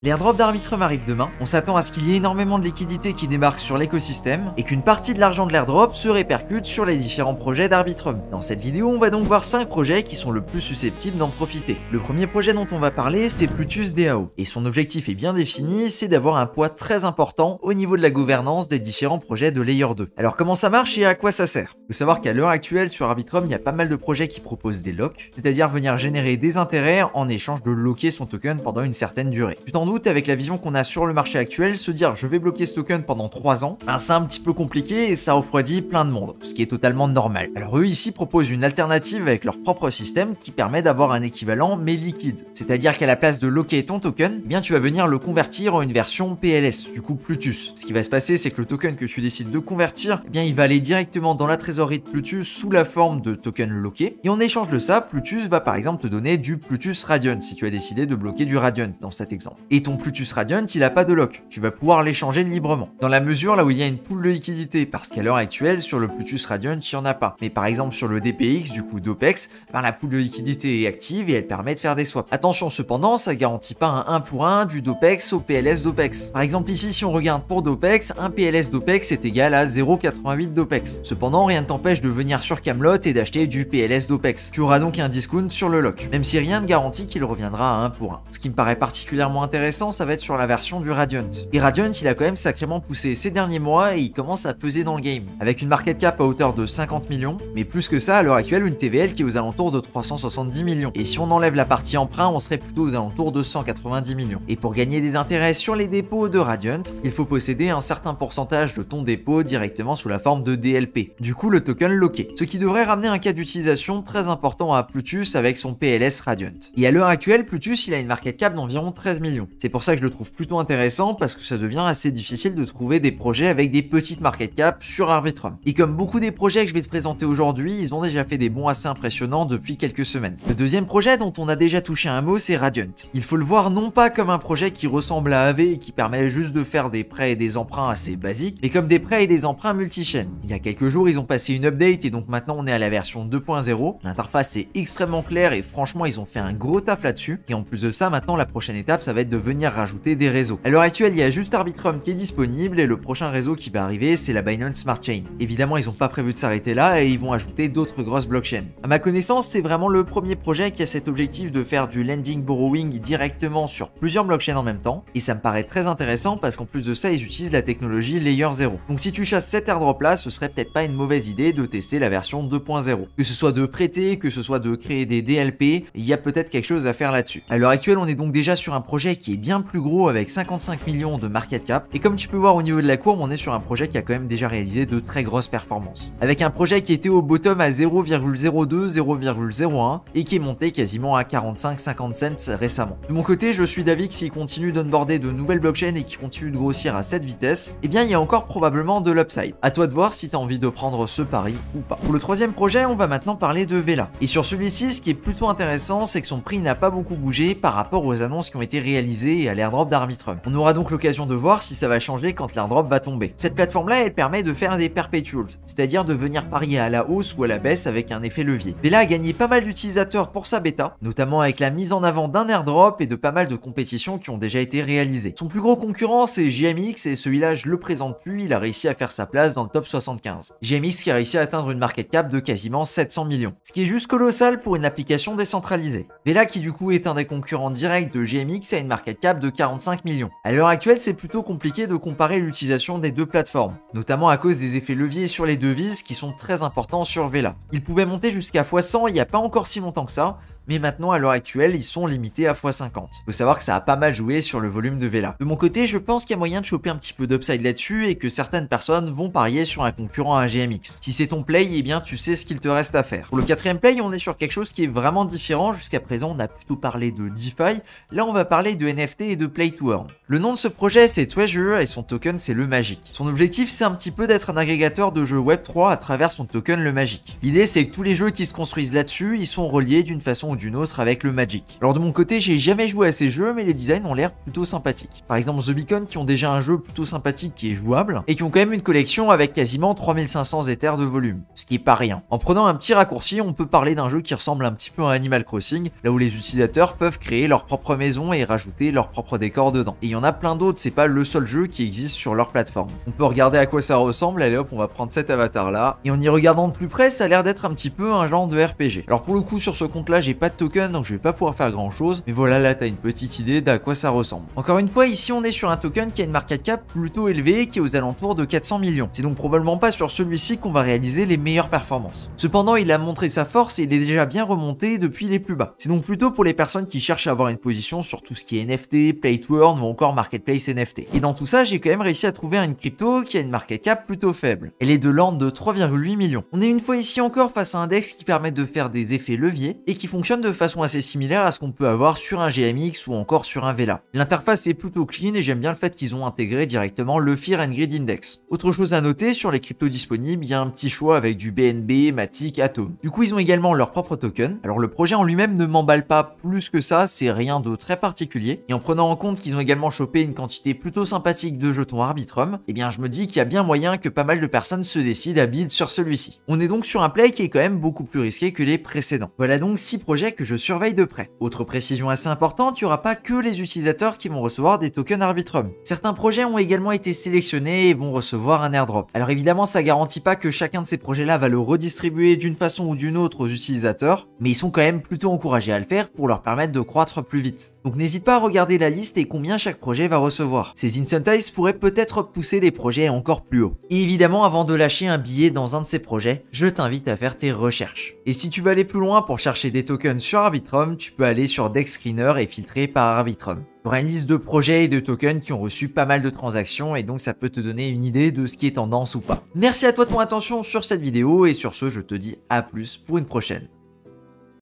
L'airdrop d'Arbitrum arrive demain, on s'attend à ce qu'il y ait énormément de liquidités qui débarquent sur l'écosystème et qu'une partie de l'argent de l'airdrop se répercute sur les différents projets d'Arbitrum. Dans cette vidéo, on va donc voir 5 projets qui sont le plus susceptibles d'en profiter. Le premier projet dont on va parler, c'est Plutus DAO, et son objectif est bien défini, c'est d'avoir un poids très important au niveau de la gouvernance des différents projets de Layer 2. Alors comment ça marche et à quoi ça sert? Il faut savoir qu'à l'heure actuelle sur Arbitrum, il y a pas mal de projets qui proposent des locks, c'est-à-dire venir générer des intérêts en échange de locker son token pendant une certaine durée. Tu t'en doute, avec la vision qu'on a sur le marché actuel, se dire je vais bloquer ce token pendant 3 ans, c'est un petit peu compliqué et ça refroidit plein de monde, ce qui est totalement normal. Alors eux ici proposent une alternative avec leur propre système qui permet d'avoir un équivalent mais liquide. C'est-à-dire qu'à la place de locker ton token, eh bien tu vas venir le convertir en une version PLS, du coup Plutus. Ce qui va se passer, c'est que le token que tu décides de convertir, eh bien il va aller directement dans la trésorerie de Plutus sous la forme de token locké, et en échange de ça, Plutus va par exemple te donner du Plutus Radiant si tu as décidé de bloquer du Radiant dans cet exemple. Et ton Plutus Radiant, il n'a pas de lock, tu vas pouvoir l'échanger librement. Dans la mesure là où il y a une pool de liquidité, parce qu'à l'heure actuelle, sur le Plutus Radiant, il n'y en a pas. Mais par exemple sur le DPX, du coup d'OPEX, la pool de liquidité est active et elle permet de faire des swaps. Attention cependant, ça garantit pas un 1 pour 1 du DOPEX au PLS d'OPEX. Par exemple ici, si on regarde pour DOPEX, un PLS d'OPEX est égal à 0,88 d'OPEX. Cependant, rien ne t'empêche de venir sur Camelot et d'acheter du PLS d'OPEX. Tu auras donc un discount sur le lock, même si rien ne garantit qu'il reviendra à 1 pour 1. Ce qui me paraît particulièrement intéressant, ça va être sur la version du Radiant. Et Radiant, il a quand même sacrément poussé ces derniers mois et il commence à peser dans le game, avec une market cap à hauteur de 50 millions, mais plus que ça, à l'heure actuelle, une TVL qui est aux alentours de 370 millions. Et si on enlève la partie emprunt, on serait plutôt aux alentours de 190 millions. Et pour gagner des intérêts sur les dépôts de Radiant, il faut posséder un certain pourcentage de ton dépôt directement sous la forme de DLP, du coup le token locké, ce qui devrait ramener un cas d'utilisation très important à Plutus avec son PLS Radiant. Et à l'heure actuelle, Plutus, il a une market cap d'environ 13 millions. C'est pour ça que je le trouve plutôt intéressant, parce que ça devient assez difficile de trouver des projets avec des petites market cap sur Arbitrum. Et comme beaucoup des projets que je vais te présenter aujourd'hui, ils ont déjà fait des bons assez impressionnants depuis quelques semaines. Le deuxième projet dont on a déjà touché un mot, c'est Radiant. Il faut le voir non pas comme un projet qui ressemble à AV et qui permet juste de faire des prêts et des emprunts assez basiques, mais comme des prêts et des emprunts multi-chaînes. Il y a quelques jours, ils ont passé une update et donc maintenant on est à la version 2.0. L'interface est extrêmement claire et franchement, ils ont fait un gros taf là-dessus. Et en plus de ça, maintenant la prochaine étape, ça va être de venir rajouter des réseaux. À l'heure actuelle, il y a juste Arbitrum qui est disponible et le prochain réseau qui va arriver, c'est la Binance Smart Chain. Évidemment, ils n'ont pas prévu de s'arrêter là et ils vont ajouter d'autres grosses blockchains. À ma connaissance, c'est vraiment le premier projet qui a cet objectif de faire du lending borrowing directement sur plusieurs blockchains en même temps, et ça me paraît très intéressant parce qu'en plus de ça, ils utilisent la technologie Layer 0. Donc si tu chasses cet airdrop là, ce serait peut-être pas une mauvaise idée de tester la version 2.0. Que ce soit de prêter, que ce soit de créer des DLP, il y a peut-être quelque chose à faire là-dessus. À l'heure actuelle, on est donc déjà sur un projet qui est bien plus gros avec 55 millions de market cap, et comme tu peux voir au niveau de la courbe, on est sur un projet qui a quand même déjà réalisé de très grosses performances. Avec un projet qui était au bottom à 0,02, 0,01 et qui est monté quasiment à 45-50 cents récemment. De mon côté, je suis d'avis que s'il continue d'onboarder de nouvelles blockchains et qu'il continue de grossir à cette vitesse, eh bien il y a encore probablement de l'upside. À toi de voir si tu as envie de prendre ce pari ou pas. Pour le troisième projet, on va maintenant parler de Vela. Et sur celui-ci, ce qui est plutôt intéressant, c'est que son prix n'a pas beaucoup bougé par rapport aux annonces qui ont été réalisées et à l'airdrop d'Arbitrum. On aura donc l'occasion de voir si ça va changer quand l'airdrop va tomber. Cette plateforme-là, elle permet de faire des perpetuals, c'est-à-dire de venir parier à la hausse ou à la baisse avec un effet levier. Vela a gagné pas mal d'utilisateurs pour sa bêta, notamment avec la mise en avant d'un airdrop et de pas mal de compétitions qui ont déjà été réalisées. Son plus gros concurrent, c'est JMX, et celui-là, je le présente plus, il a réussi à faire sa place dans le top 75. JMX qui a réussi à atteindre une market cap de quasiment 700 millions, ce qui est juste colossal pour une application décentralisée. Vela qui du coup est un des concurrents directs de JMX a une market cap de 45 millions. À l'heure actuelle, c'est plutôt compliqué de comparer l'utilisation des deux plateformes, notamment à cause des effets leviers sur les devises qui sont très importants sur Vela. Il pouvait monter jusqu'à x100 il n'y a pas encore si longtemps que ça, mais maintenant à l'heure actuelle, ils sont limités à x50. Faut savoir que ça a pas mal joué sur le volume de Vela. De mon côté, je pense qu'il y a moyen de choper un petit peu d'upside là-dessus et que certaines personnes vont parier sur un concurrent à GMX. Si c'est ton play, eh bien tu sais ce qu'il te reste à faire. Pour le quatrième play, on est sur quelque chose qui est vraiment différent. Jusqu'à présent, on a plutôt parlé de DeFi. Là, on va parler de NFT et de Play to Earn. Le nom de ce projet, c'est Treasure et son token, c'est le Magic. Son objectif, c'est un petit peu d'être un agrégateur de jeux Web3 à travers son token le Magic. L'idée, c'est que tous les jeux qui se construisent là-dessus, ils sont reliés d'une façon ou d'une autre avec le Magic. Alors de mon côté, j'ai jamais joué à ces jeux, mais les designs ont l'air plutôt sympathiques. Par exemple The Beacon qui ont déjà un jeu plutôt sympathique qui est jouable, et qui ont quand même une collection avec quasiment 3500 Ethers de volume, ce qui est pas rien. En prenant un petit raccourci, on peut parler d'un jeu qui ressemble un petit peu à Animal Crossing, là où les utilisateurs peuvent créer leur propre maison et rajouter leur propre décor dedans. Et il y en a plein d'autres, c'est pas le seul jeu qui existe sur leur plateforme. On peut regarder à quoi ça ressemble, allez hop, on va prendre cet avatar là, et en y regardant de plus près, ça a l'air d'être un petit peu un genre de RPG. Alors pour le coup, sur ce compte là, j'ai pas de token, donc je vais pas pouvoir faire grand chose, mais voilà, là t'as une petite idée d'à quoi ça ressemble. Encore une fois, ici on est sur un token qui a une market cap plutôt élevée, qui est aux alentours de 400 millions. C'est donc probablement pas sur celui-ci qu'on va réaliser les meilleures performances. Cependant, il a montré sa force et il est déjà bien remonté depuis les plus bas. C'est donc plutôt pour les personnes qui cherchent à avoir une position sur tout ce qui est NFT, Play to Earn ou encore Marketplace NFT. Et dans tout ça, j'ai quand même réussi à trouver une crypto qui a une market cap plutôt faible. Elle est de l'ordre de 3,8 millions. On est une fois ici encore face à un DEX qui permet de faire des effets leviers et qui fonctionne de façon assez similaire à ce qu'on peut avoir sur un GMX ou encore sur un VELA. L'interface est plutôt clean et j'aime bien le fait qu'ils ont intégré directement le Fear and Greed Index. Autre chose à noter, sur les cryptos disponibles, il y a un petit choix avec du BNB, Matic, Atom. Du coup, ils ont également leur propre token. Alors le projet en lui-même ne m'emballe pas plus que ça, c'est rien de très particulier. Et en prenant en compte qu'ils ont également chopé une quantité plutôt sympathique de jetons Arbitrum, eh bien je me dis qu'il y a bien moyen que pas mal de personnes se décident à bid sur celui-ci. On est donc sur un play qui est quand même beaucoup plus risqué que les précédents. Voilà donc 6 projets que je surveille de près. Autre précision assez importante, il n'y aura pas que les utilisateurs qui vont recevoir des tokens Arbitrum. Certains projets ont également été sélectionnés et vont recevoir un airdrop. Alors évidemment, ça garantit pas que chacun de ces projets-là va le redistribuer d'une façon ou d'une autre aux utilisateurs, mais ils sont quand même plutôt encouragés à le faire pour leur permettre de croître plus vite. Donc n'hésite pas à regarder la liste et combien chaque projet va recevoir. Ces incentives pourraient peut-être pousser des projets encore plus haut. Et évidemment, avant de lâcher un billet dans un de ces projets, je t'invite à faire tes recherches. Et si tu veux aller plus loin pour chercher des tokens sur Arbitrum, tu peux aller sur Dex Screener et filtrer par Arbitrum. Tu auras une liste de projets et de tokens qui ont reçu pas mal de transactions et donc ça peut te donner une idée de ce qui est tendance ou pas. Merci à toi de ton attention sur cette vidéo et sur ce, je te dis à plus pour une prochaine.